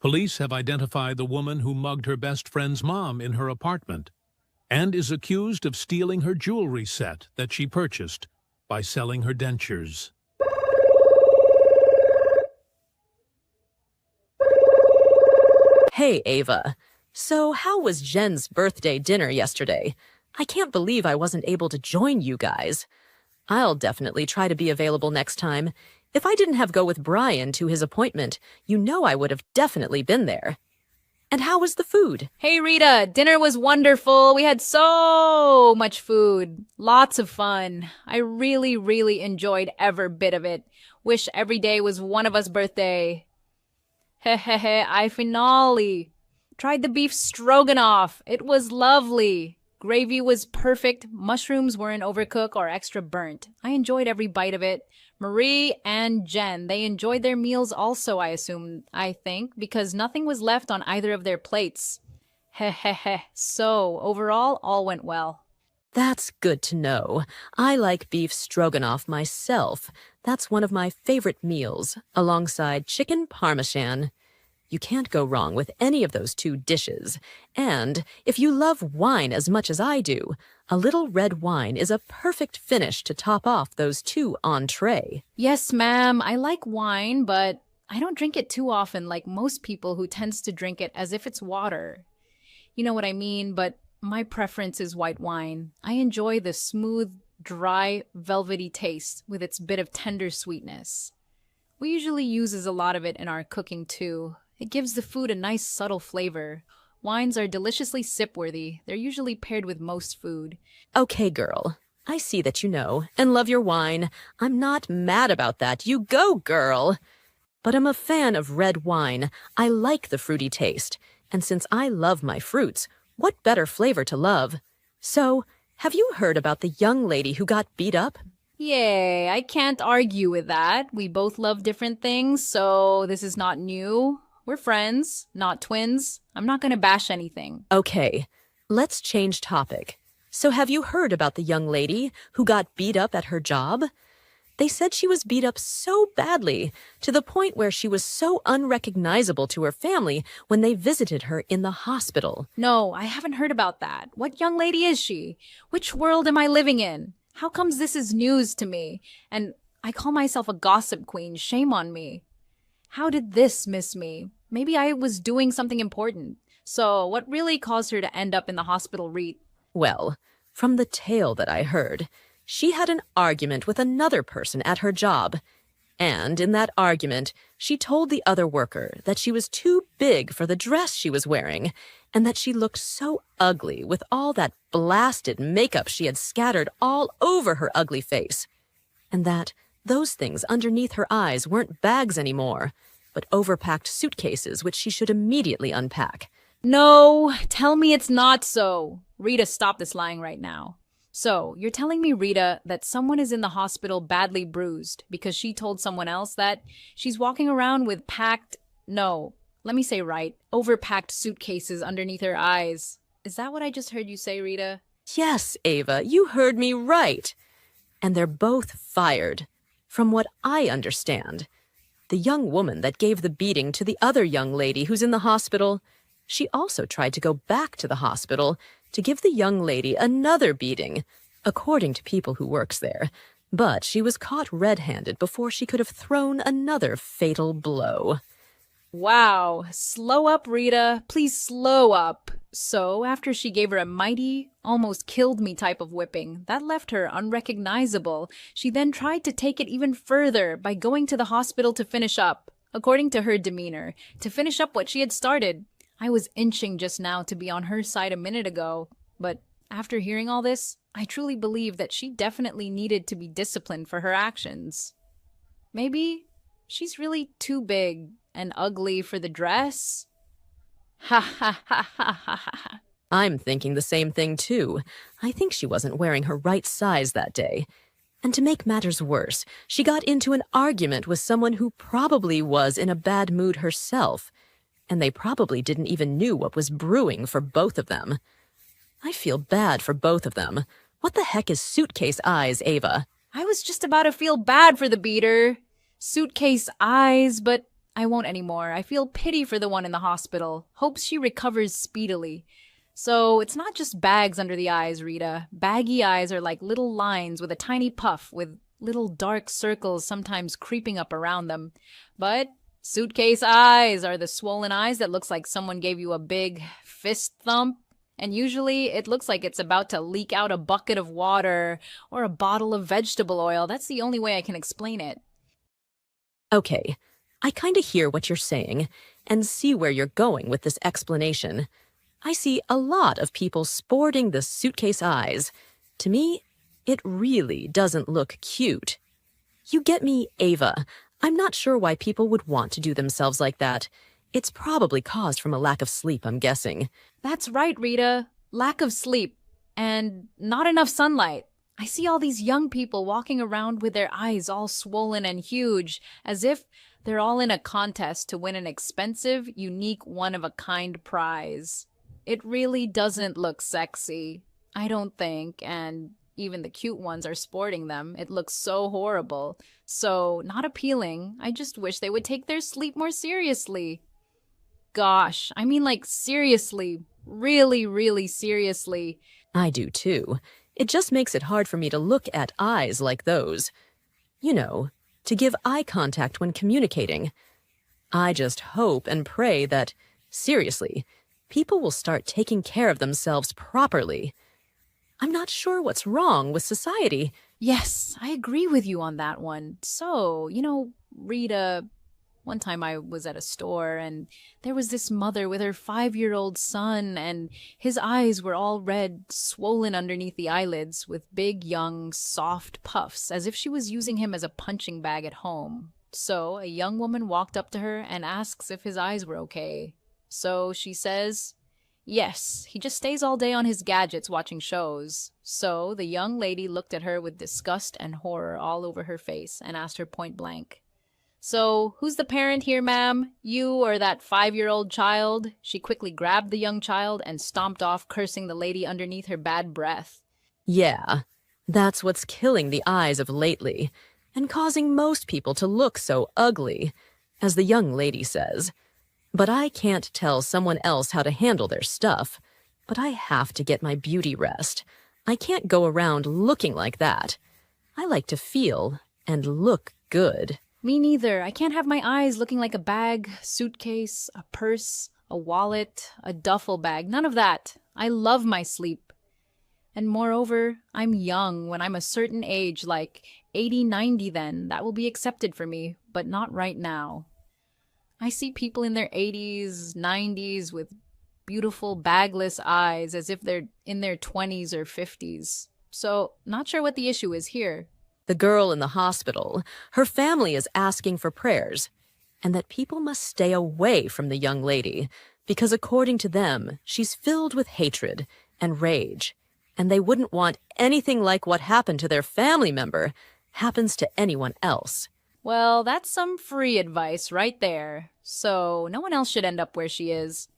Police have identified the woman who mugged her best friend's mom in her apartment and is accused of stealing her jewelry set that she purchased by selling her dentures. Hey, Ava. So how was Jen's birthday dinner yesterday? I can't believe I wasn't able to join you guys. I'll definitely try to be available next time. If I didn't have go with Brian to his appointment, you know I would have definitely been there. And how was the food? Hey Rita, dinner was wonderful. We had so much food. Lots of fun. I really enjoyed every bit of it. Wish every day was one of us' birthday. Hehehe, I finale. Tried the beef stroganoff. It was lovely. Gravy was perfect. Mushrooms weren't overcooked or extra burnt. I enjoyed every bite of it. Marie and Jen, they enjoyed their meals also, I think, because nothing was left on either of their plates. Hehehe. So, overall, all went well. That's good to know. I like beef stroganoff myself. That's one of my favorite meals, alongside chicken parmesan. You can't go wrong with any of those two dishes. And if you love wine as much as I do, a little red wine is a perfect finish to top off those two entrees. Yes, ma'am, I like wine, but I don't drink it too often like most people who tends to drink it as if it's water. You know what I mean, but my preference is white wine. I enjoy the smooth, dry, velvety taste with its bit of tender sweetness. We usually uses a lot of it in our cooking too. It gives the food a nice subtle flavor. Wines are deliciously sip-worthy. They're usually paired with most food. Okay, girl. I see that you know and love your wine. I'm not mad about that. You go, girl. But I'm a fan of red wine. I like the fruity taste. And since I love my fruits, what better flavor to love? So, have you heard about the young lady who got beat up? Yay, I can't argue with that. We both love different things, so this is not new. We're friends, not twins. I'm not gonna bash anything. Okay, let's change topic. So have you heard about the young lady who got beat up at her job? They said she was beat up so badly, to the point where she was so unrecognizable to her family when they visited her in the hospital. No, I haven't heard about that. What young lady is she? Which world am I living in? How comes this is news to me? And I call myself a gossip queen. Shame on me. How did this miss me? Maybe I was doing something important. So what really caused her to end up in the hospital, Rita? Well, from the tale that I heard, she had an argument with another person at her job. And in that argument, she told the other worker that she was too big for the dress she was wearing, and that she looked so ugly with all that blasted makeup she had scattered all over her ugly face. And that those things underneath her eyes weren't bags anymore, but overpacked suitcases which she should immediately unpack. No, tell me it's not so. Rita, stop this lying right now. So, you're telling me, Rita, that someone is in the hospital badly bruised because she told someone else that she's walking around with overpacked suitcases underneath her eyes. Is that what I just heard you say, Rita? Yes, Ava, you heard me right. And they're both fired. From what I understand, the young woman that gave the beating to the other young lady who's in the hospital, she also tried to go back to the hospital to give the young lady another beating, according to people who works there. But she was caught red-handed before she could have thrown another fatal blow. Wow, slow up, Rita. Please slow up. So, after she gave her a mighty, almost killed me type of whipping, that left her unrecognizable. She then tried to take it even further by going to the hospital to finish up, according to her demeanor, to finish up what she had started. I was inching just now to be on her side a minute ago, but after hearing all this, I truly believe that she definitely needed to be disciplined for her actions. Maybe she's really too big and ugly for the dress? Ha ha ha ha ha ha. I'm thinking the same thing too. I think she wasn't wearing her right size that day. And to make matters worse, she got into an argument with someone who probably was in a bad mood herself. And they probably didn't even knew what was brewing for both of them. I feel bad for both of them. What the heck is suitcase eyes, Ava? I was just about to feel bad for the beater. Suitcase eyes, but I won't anymore. I feel pity for the one in the hospital. Hopes she recovers speedily. So it's not just bags under the eyes, Rita. Baggy eyes are like little lines with a tiny puff with little dark circles sometimes creeping up around them. But suitcase eyes are the swollen eyes that looks like someone gave you a big fist thump. And usually it looks like it's about to leak out a bucket of water or a bottle of vegetable oil. That's the only way I can explain it. Okay, I kinda hear what you're saying and see where you're going with this explanation. I see a lot of people sporting the suitcase eyes. To me, it really doesn't look cute. You get me, Ava. I'm not sure why people would want to do themselves like that. It's probably caused from a lack of sleep, I'm guessing. That's right, Rita. Lack of sleep and not enough sunlight. I see all these young people walking around with their eyes all swollen and huge, as if they're all in a contest to win an expensive, unique, one-of-a-kind prize. It really doesn't look sexy, I don't think, and even the cute ones are sporting them. It looks so horrible. So, not appealing. I just wish they would take their sleep more seriously. Gosh, I mean like seriously, really, really seriously. I do too. It just makes it hard for me to look at eyes like those. You know, to give eye contact when communicating. I just hope and pray that, seriously, people will start taking care of themselves properly. I'm not sure what's wrong with society. Yes, I agree with you on that one. So, Rita, one time I was at a store and there was this mother with her 5-year-old son, and his eyes were all red, swollen underneath the eyelids with big, young, soft puffs, as if she was using him as a punching bag at home. So a young woman walked up to her and asks if his eyes were okay. So she says, yes, he just stays all day on his gadgets watching shows. So the young lady looked at her with disgust and horror all over her face and asked her point blank, so, who's the parent here, ma'am? You or that 5-year-old child? She quickly grabbed the young child and stomped off, cursing the lady underneath her bad breath. Yeah, that's what's killing the eyes of lately, and causing most people to look so ugly, as the young lady says. But I can't tell someone else how to handle their stuff. But I have to get my beauty rest. I can't go around looking like that. I like to feel and look good. Me neither. I can't have my eyes looking like a bag, suitcase, a purse, a wallet, a duffel bag. None of that. I love my sleep. And moreover, I'm young. When I'm a certain age, like 80, 90 then, that will be accepted for me, but not right now. I see people in their 80s, 90s with beautiful bagless eyes as if they're in their 20s or 50s. So, not sure what the issue is here. The girl in the hospital, her family is asking for prayers, and that people must stay away from the young lady, because according to them, she's filled with hatred and rage, and they wouldn't want anything like what happened to their family member happens to anyone else. Well, that's some free advice right there. So, no one else should end up where she is.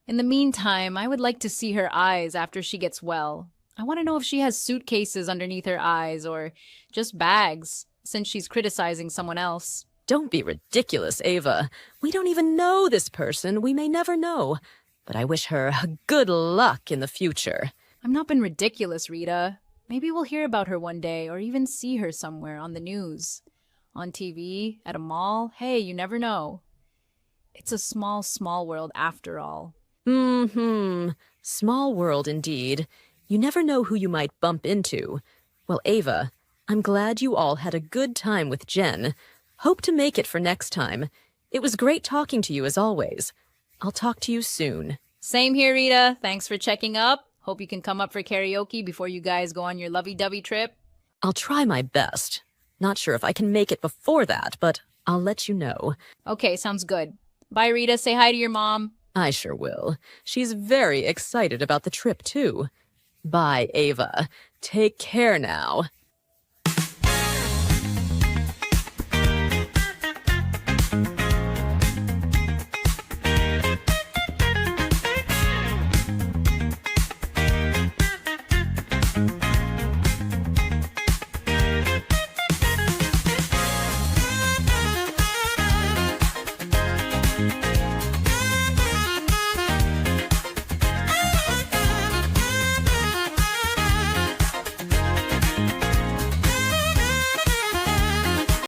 In the meantime, I would like to see her eyes after she gets well. I want to know if she has suitcases underneath her eyes or just bags, since she's criticizing someone else. Don't be ridiculous, Ava. We don't even know this person. We may never know. But I wish her good luck in the future. I've not been ridiculous, Rita. Maybe we'll hear about her one day or even see her somewhere on the news. On TV, at a mall. Hey, you never know. It's a small, small world after all. Small world indeed. You never know who you might bump into. Well, Ava, I'm glad you all had a good time with Jen. Hope to make it for next time. It was great talking to you as always. I'll talk to you soon. Same here, Rita. Thanks for checking up. Hope you can come up for karaoke before you guys go on your lovey-dovey trip. I'll try my best. Not sure if I can make it before that, but I'll let you know. Okay, sounds good. Bye, Rita. Say hi to your mom. I sure will. She's very excited about the trip, too. Bye, Ava. Take care now.